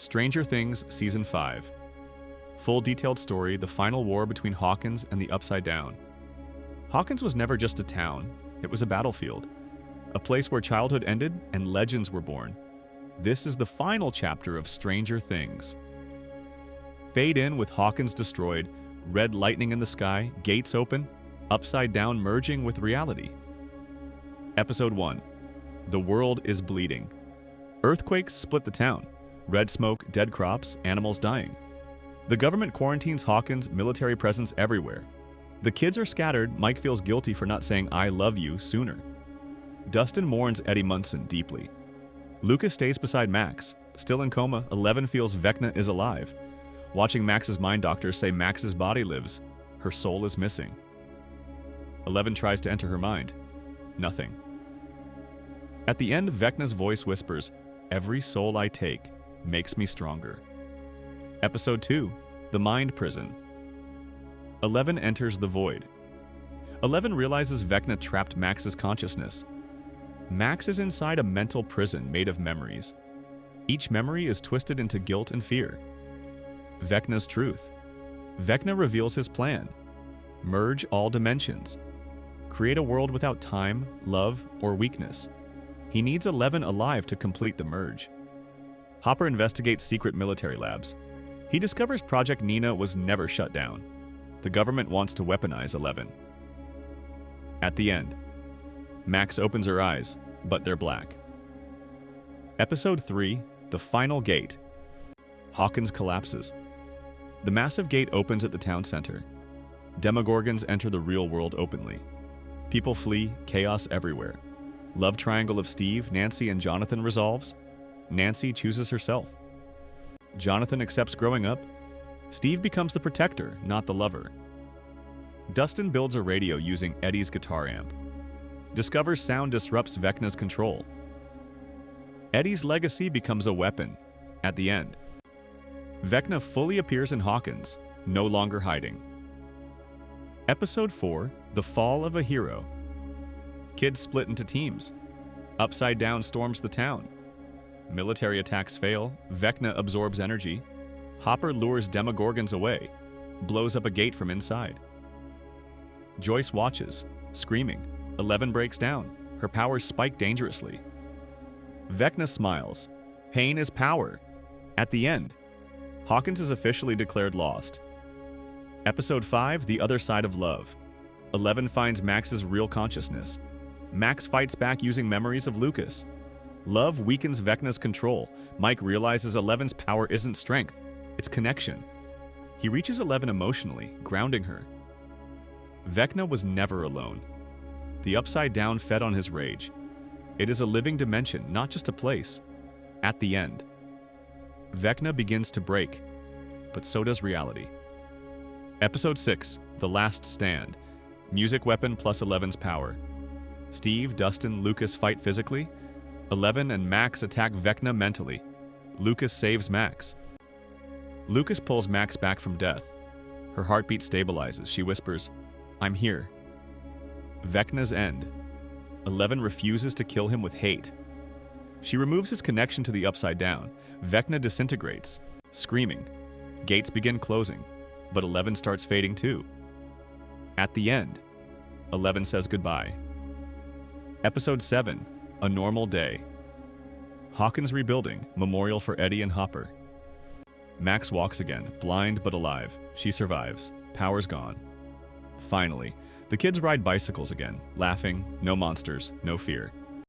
Stranger Things Season 5. Full detailed story, the final war between Hawkins and the Upside Down. Hawkins was never just a town, it was a battlefield. A place where childhood ended and legends were born. This is the final chapter of Stranger Things. Fade in with Hawkins destroyed, red lightning in the sky, gates open, Upside Down merging with reality. Episode 1. The world is bleeding. Earthquakes split the town. Red smoke, dead crops, animals dying. The government quarantines Hawkins, military presence everywhere. The kids are scattered. Mike feels guilty for not saying "I love you" sooner. Dustin mourns Eddie Munson deeply. Lucas stays beside Max. Still in coma, Eleven feels Vecna is alive. Watching Max's mind doctors say Max's body lives. Her soul is missing. Eleven tries to enter her mind. Nothing. At the end, Vecna's voice whispers, "Every soul I take makes me stronger." Episode 2. The Mind Prison. Eleven enters the void. Eleven realizes Vecna trapped Max's consciousness. Max is inside a mental prison made of memories. Each memory is twisted into guilt and fear. Vecna's truth. Vecna reveals his plan. Merge all dimensions. Create a world without time, love, or weakness. He needs 11 alive to complete the merge. Hopper investigates secret military labs. He discovers Project Nina was never shut down. The government wants to weaponize 11. At the end, Max opens her eyes, but they're black. Episode 3. The Final Gate. Hawkins collapses. The massive gate opens at the town center. Demogorgons enter the real world openly. People flee, chaos everywhere. Love triangle of Steve, Nancy, and Jonathan resolves. Nancy chooses herself. Jonathan accepts growing up. Steve becomes the protector, not the lover. Dustin builds a radio using Eddie's guitar amp. Discovers sound disrupts Vecna's control. Eddie's legacy becomes a weapon. At the end, Vecna fully appears in Hawkins, no longer hiding. Episode 4. The Fall of a Hero. Kids split into teams. Upside Down storms the town. Military attacks fail. Vecna absorbs energy. Hopper lures Demogorgons away. Blows up a gate from inside. Joyce watches, screaming. 11 breaks down. Her powers spike dangerously. Vecna smiles. Pain is power. At the end, Hawkins is officially declared lost. Episode 5. The Other Side of Love. 11 finds Max's real consciousness. Max fights back using memories of Lucas. Love weakens Vecna's control. Mike realizes 11's power isn't strength, it's connection. He reaches 11 emotionally, grounding her. Vecna was never alone. The Upside Down fed on his rage. It is a living dimension, not just a place. At the end, Vecna begins to break, but so does reality. Episode 6. The Last Stand. Music weapon plus 11's power. Steve, Dustin, Lucas fight physically. 11 and Max attack Vecna mentally. Lucas saves Max. Lucas pulls Max back from death. Her heartbeat stabilizes. She whispers, "I'm here." Vecna's end. 11 refuses to kill him with hate. She removes his connection to the Upside Down. Vecna disintegrates, screaming. Gates begin closing, but 11 starts fading too. At the end, 11 says goodbye. Episode 7. A Normal Day. Hawkins rebuilding, memorial for Eddie and Hopper. Max walks again, blind but alive. She survives. Power's gone. Finally, the kids ride bicycles again, laughing, no monsters, no fear.